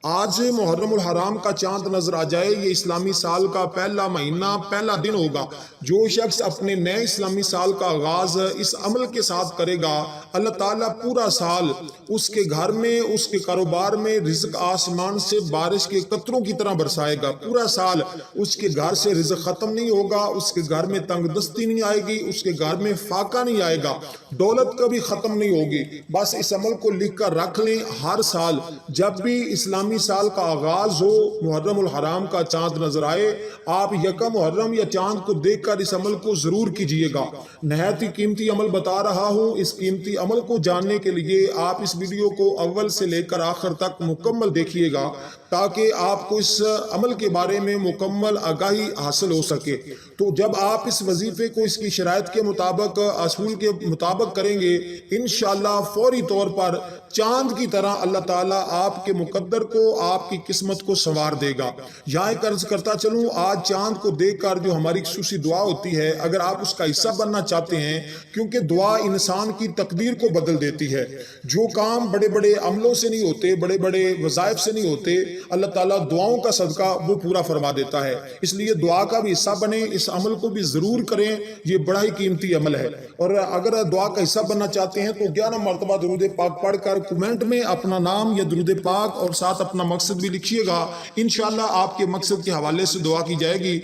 آج محرم الحرام کا چاند نظر آ جائے، یہ اسلامی سال کا پہلا مہینہ، پہلا دن ہوگا۔ جو شخص اپنے نئے اسلامی سال کا آغاز اس عمل کے ساتھ کرے گا، اللہ تعالیٰ پورا سال اس کے گھر میں، اس کے کاروبار میں رزق آسمان سے بارش کے قطروں کی طرح برسائے گا۔ پورا سال اس کے گھر سے رزق ختم نہیں ہوگا، اس کے گھر میں تنگ دستی نہیں آئے گی، اس کے گھر میں فاقہ نہیں آئے گا، دولت کبھی ختم نہیں ہوگی۔ بس اس عمل کو لکھ کر رکھ لیں، ہر سال جب بھی اسلامی سال کا آغاز ہو، محرم الحرام کا چاند نظر آئے، آپ یکم محرم یا چاند کو دیکھ کر اس عمل کو ضرور کیجئے گا۔ نہایت ہی قیمتی عمل بتا رہا ہوں، اس قیمتی عمل کو جاننے کے لیے آپ اس ویڈیو کو اول سے لے کر آخر تک مکمل دیکھیے گا، تاکہ آپ کو اس عمل کے بارے میں مکمل آگاہی حاصل ہو سکے۔ تو جب آپ اس وظیفے کو اس کی شرائط کے مطابق، اصول کے مطابق کریں گے، انشاءاللہ فوری طور پر چاند کی طرح اللہ تعالیٰ آپ کے مقدر کو، آپ کی قسمت کو سنوار دے گا۔ یہاں ایک عرض کرتا چلوں، آج چاند کو دیکھ کر جو ہماری خصوصی دعا ہوتی ہے، اگر آپ اس کا حصہ بننا چاہتے ہیں، کیونکہ دعا انسان کی تقدیر کو بدل دیتی ہے۔ جو کام بڑے بڑے عملوں سے نہیں ہوتے، بڑے بڑے وظائف سے نہیں ہوتے، اللہ تعالیٰ دعاؤں کا صدقہ وہ پورا فرما دیتا ہے۔ اس لیے دعا کا بھی حصہ بنیں، اس عمل کو بھی ضرور کریں، یہ بڑا ہی قیمتی عمل ہے۔ اور اگر دعا کا حصہ بننا چاہتے ہیں تو 11 مرتبہ درود پاک پڑھ کر کومنٹ میں اپنا نام یا درود پاک اور ساتھ اپنا مقصد بھی لکھیے گا۔ انشاءاللہ آپ کے مقصد کے حوالے سے دعا کی جائے گی۔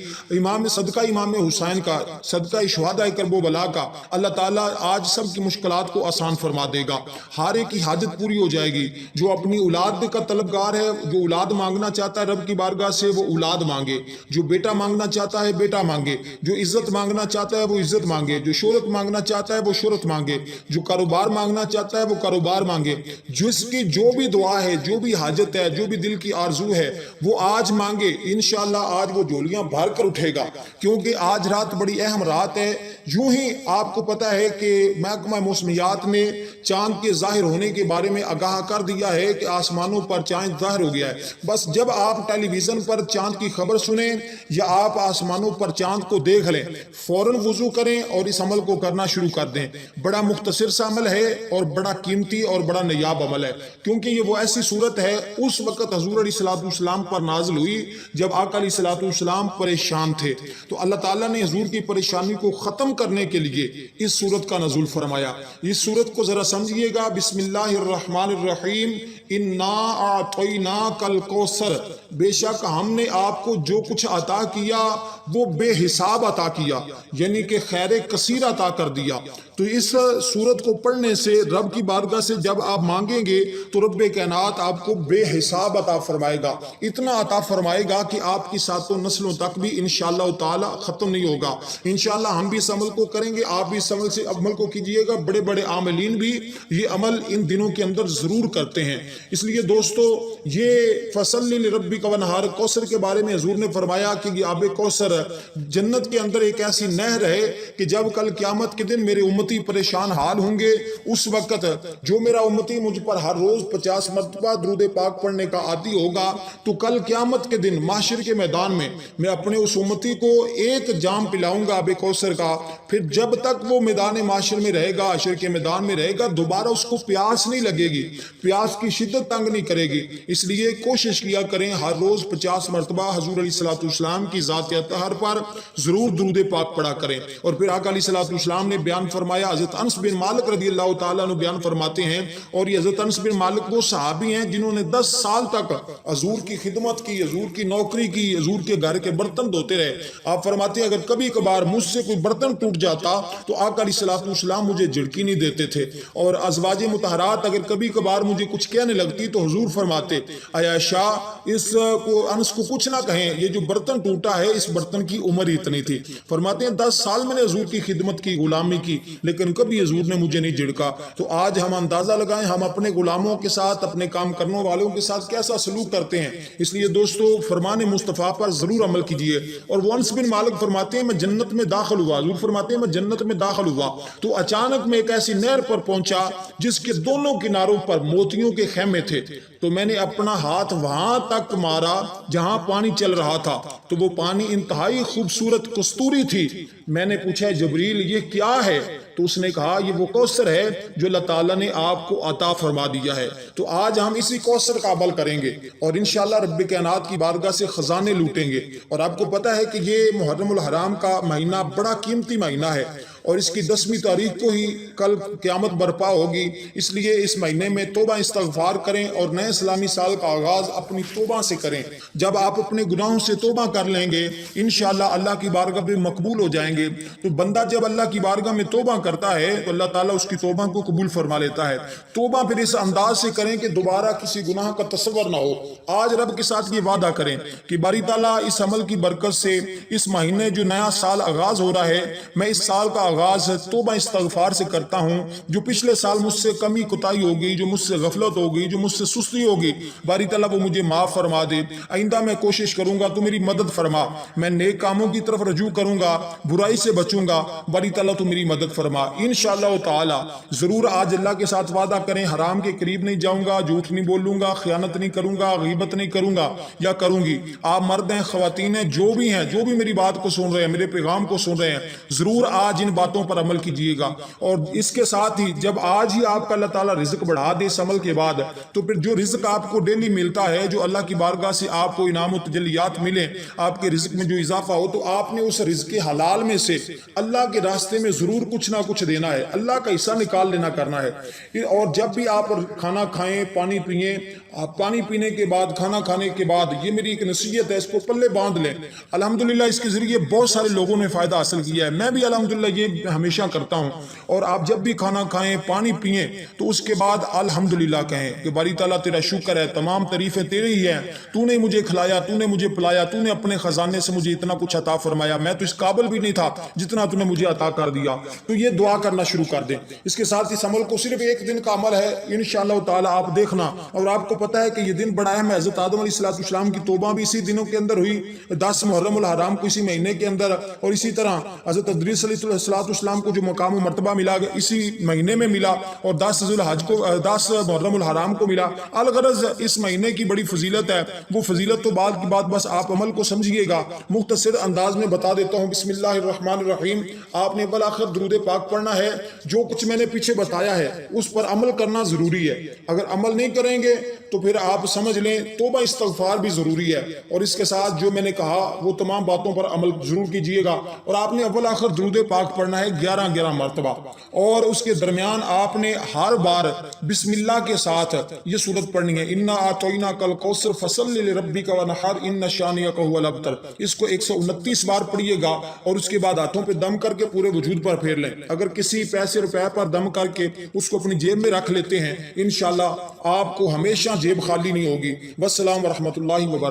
صدقہ امام حسین کا، صدقہ شہداء کرب و بلا کا، اللہ تعالیٰ آج سب کی مشکلات کو آسان فرما دے گا، ہر ایک کی حاجت پوری ہو جائے گی۔ جو اپنی اولاد کا طلبگار ہے، جو اولاد مانگنا چاہتا ہے رب کی بارگاہ سے، وہ اولاد مانگے۔ جو بیٹا مانگنا چاہتا ہے بیٹا مانگے، جو عزت مانگنا چاہتا ہے وہ عزت مانگے، جو شہرت مانگنا چاہتا ہے وہ شہرت مانگے، جو کاروبار مانگنا چاہتا ہے وہ کاروبار مانگے۔ جس کی جو بھی دعا ہے، جو بھی حاجت ہے، جو بھی دل کی آرزو ہے، وہ آج مانگے، انشاءاللہ آج وہ جھولیاں بھر کر اٹھے گا، کیونکہ آج رات بڑی اہم رات ہے۔ یوں ہی آپ کو پتا ہے کہ محکمہ موسمیات نے چاند کے ظاہر ہونے کے بارے میں آگاہ کر دیا ہے کہ آسمانوں پر چاند ظاہر ہو گیا ہے۔ بس جب آپ ٹیلی ویژن پر چاند کی خبر سنیں یا آپ آسمانوں پر چاند کو دیکھ لیں، فوراً وضو کریں اور اس عمل کو کرنا شروع کر دیں۔ بڑا مختصر سا عمل ہے اور بڑا قیمتی اور بڑا نیاب عمل ہے، کیونکہ یہ وہ ایسی صورت ہے اس وقت حضور علیہ السلام پر نازل ہوئی جب آقا علیہ السلام پریشان تھے، تو اللہ تعالیٰ نے حضور کی پریشانی کو ختم کرنے کے لیے اس صورت کا نزول فرمایا۔ اس صورت کو ذرا سمجھیے گا، بسم اللہ الرحمن الرحیم، انا اعطیناک الکوثر، بے شک ہم نے آپ کو جو کچھ عطا کیا وہ بے حساب عطا کیا، یعنی کہ خیر کثیر عطا کر دیا۔ تو اس صورت کو پڑھنے سے رب کی بارگاہ سے جب آپ مانگیں گے تو رب کائنات آپ کو بے حساب عطا فرمائے گا، اتنا عطا فرمائے گا کہ آپ کی ساتوں نسلوں تک بھی انشاءاللہ تعالی ختم نہیں ہوگا۔ انشاءاللہ ہم بھی اس عمل کو کریں گے، آپ بھی اس عمل کو کیجئے گا۔ بڑے بڑے عاملین بھی یہ عمل ان دنوں کے اندر ضرور کرتے ہیں۔ اس لیے دوستو، یہ فصلی لربک ونہار، کوثر کے بارے میں حضور نے فرمایا کہ یہ آب کوثر جنت کے اندر ایک ایسی نہر ہے کہ جب کل قیامت کے دن میرے امتی پریشان حال ہوں گے، اس وقت جو میرا امتی مجھ پر ہر روز 50 مرتبہ درود پاک پڑھنے کا عادی ہوگا، تو کل قیامت کے دن محشر کے میدان میں اپنے اس امتی کو ایک جام پلاؤں گا آب کوثر کا، پھر جب تک وہ میدان محشر میں رہے گا، حشر کے میدان میں رہے گا، دوبارہ اس کو پیاس نہیں لگے گی، پیاس کی شدت تنگ نہیں کرے گی۔ اس لیے کوشش کیا کریں ہر روز 50 مرتبہ حضور علیہ السلام کی ذات اطہر پر ضرور درود پاک پڑھا کریں۔ اور پھر آقا علیہ السلام نے بیان فرمایا، حضرت انس بن مالک رضی اللہ تعالیٰ عنہ بیان فرماتے ہیں، اور یہ حضرت انس بن مالک وہ صحابی ہیں جنہوں نے 10 سال تک حضور کی خدمت کی، حضور کی نوکری کی، حضور کے گھر کے برتن دھوتے رہے۔ آپ فرماتے ہیں اگر کبھی کبھار مجھ سے کوئی برتن ٹوٹ جاتا تو آقا علیہ السلام مجھے جھڑکی نہیں دیتے تھے، اور ازواج مطہرات اگر کبھی کبھار مجھے کچھ کہنے لگتی تو حضور فرماتے، اے عائشہ اس کو انس کو کچھ نہ کہیں، یہ جو برتن ٹوٹا ہے اس برتن کی عمر اتنی تھی۔ فرماتے ہیں 10 سال میں نے حضور کی خدمت کی، غلامی کی، لیکن کبھی حضور نے مجھے نہیں جھڑکا۔ تو آج ہم اندازہ لگائیں ہم اپنے غلاموں کے ساتھ، اپنے کام کرنے والوں کے ساتھ کیسا سلوک کرتے ہیں۔ اس لیے دوستو، فرمان مصطفیٰ پر ضرور عمل کیجئے۔ اور وہ انس بن مالک فرماتے ہیں میں جنت میں داخل ہوا، حضور فرماتے ہیں میں جنت میں داخل ہوا تو اچانک میں ایک ایسی نہر پر پہنچا جس کے دونوں کناروں پر موتیوں کے خیمے تھے، تو میں نے اپنا ہاتھ وہاں تک مارا جہاں پانی چل رہا تھا، تو وہ پانی انتہائی خوبصورت کستوری تھی۔ میں نے پوچھا جبریل یہ کیا ہے؟ تو اس نے کہا یہ وہ کوثر ہے جو اللہ تعالیٰ نے آپ کو عطا فرما دیا ہے۔ تو آج ہم اسی کوثر کا عمل کریں گے اور انشاءاللہ رب کائنات کی بارگاہ سے خزانے لوٹیں گے۔ اور آپ کو پتہ ہے کہ یہ محرم الحرام کا مہینہ بڑا قیمتی مہینہ ہے اور اس کی 10ویں تاریخ کو ہی کل قیامت برپا ہوگی، اس لیے اس مہینے میں توبہ استغفار کریں اور نئے اسلامی سال کا آغاز اپنی توبہ سے کریں۔ جب آپ اپنے گناہوں سے توبہ کر لیں گے انشاءاللہ اللہ کی بارگاہ میں مقبول ہو جائیں گے۔ تو بندہ جب اللہ کی بارگاہ میں توبہ کرتا ہے تو اللہ تعالیٰ اس کی توبہ کو قبول فرما لیتا ہے۔ توبہ پھر اس انداز سے کریں کہ دوبارہ کسی گناہ کا تصور نہ ہو۔ آج رب کے ساتھ یہ وعدہ کریں کہ باری تعالیٰ اس عمل کی برکت سے اس مہینے جو نیا سال آغاز ہو رہا ہے، میں اس سال کا آغاز توبہ استغفار سے کرتا ہوں۔ جو پچھلے سال مجھ سے کمی کوتاہی ہوگی، جو مجھ سے غفلت ہوگی، جو مجھ سے سستی ہوگی، باری تعالیٰ وہ مجھے معاف فرما دے۔ آئندہ میں کوشش کروں گا تو میری مدد فرما، میں نیک کاموں کی طرف رجوع کروں گا، برائی سے بچوں گا، باری تعالیٰ تو میری مدد فرما انشاءاللہ تعالیٰ۔ ضرور آج اللہ کے ساتھ وعدہ کریں حرام کے قریب نہیں جاؤں گا، جھوٹ نہیں بولوں گا، خیانت نہیں کروں گا، غیبت نہیں کروں گا یا کروں گی۔ آپ مرد ہیں، خواتین ہیں، جو بھی میری بات کو سن رہے ہیں، میرے پیغام کو سن رہے ہیں، ضرور آج ان باتوں پر عمل کیجئے گا۔ اور اس کے ساتھ ہی جب آج ہی آپ کا اللہ تعالیٰ رزق بڑھا دے اس عمل کے بعد، تو پھر جو رزق آپ کو ڈیلی ملتا ہے، جو اللہ کی بارگاہ سے آپ کو انعام و تجلیات ملے، آپ کے رزق میں جو اضافہ ہو، تو آپ نے اس رزق حلال میں سے اللہ کے راستے میں ضرور کچھ نہ کچھ دینا ہے، اللہ کا حصہ نکال لینا کرنا ہے۔ اور جب بھی آپ کھانا کھائیں، پانی پئیں، آپ پانی پینے کے بعد، کھانا کھانے کے بعد، یہ میری ایک نصیحت ہے، اس کو پلے باندھ لیں۔ الحمدللہ اس کے ذریعے بہت سارے لوگوں نے فائدہ حاصل کیا ہے، میں بھی الحمدللہ یہ ہمیشہ کرتا ہوں۔ اور آپ جب بھی کھانا کھائیں، پانی پئیں، تو اس کے بعد الحمدللہ کہیں کہ باری تعالیٰ تیرا شکر ہے، تمام تعریفیں تیرے ہی ہیں، تو نے مجھے کھلایا، تو نے مجھے پلایا، تو نے اپنے خزانے سے مجھے اتنا کچھ عطا فرمایا، میں تو اس قابل بھی نہیں تھا جتنا تو نے مجھے عطا کر دیا۔ تو یہ دعا کرنا شروع کر دیں۔ اس کے ساتھ اس عمل کو صرف ایک دن کا عمل ہے، انشاءاللہ تعالیٰ آپ دیکھنا۔ اور آپ کو پتہ ہے کہ یہ دن بڑا اہم ہے، حضرت آدم علیہ السلام کی توبہ بھی اسی دنوں کے اندر ہوئی، 10 محرم الحرام کو اسی مہینے کے اندر، اور اسی طرح حضرت ادریس علیہ السلام کو جو مقام و مرتبہ ملا اسی مہینے میں ملا، اور 10 ذوالحج کو 10 محرم الحرام کو ملا۔ الغرض اس مہینے کی بڑی فضیلت ہے، وہ فضیلت تو بعد کی بات، بس آپ عمل کو سمجھیے گا۔ مختصر انداز میں بتا دیتا ہوں، بسم اللہ الرحمن الرحیم۔ آپ نے بالآخر درود پاک پڑھنا ہے۔ جو کچھ میں نے پیچھے بتایا ہے اس پر عمل کرنا ضروری ہے، اگر عمل نہیں کریں گے تو پھر آپ سمجھ لیں توبہ استغفار بھی ضروری ہے۔ اور اس کے ساتھ جو میں نے کہا وہ تمام باتوں پر عمل ضرور کیجئے گا۔ اور آپ نے اول آخر درود پاک پڑھنا ہے 11 مرتبہ، اور اس کے درمیان آپ نے ہر بار بسم اللہ کے ساتھ یہ سورت پڑھنی ہے، انا اعطیناک الکوثر فصلی لربک وانحر ان شانئک هو الابتر۔ اس کو 129 بار پڑھیے گا، اور اس کے بعد ہاتھوں پہ دم کر کے پورے وجود پر پھیر لیں۔ اگر کسی پیسے روپے پر دم کر کے اس کو اپنی جیب میں رکھ لیتے ہیں، انشاءاللہ آپ کو ہمیشہ جیب خالی نہیں ہوگی۔ والسلام ورحمۃ اللہ وبرکاتہ۔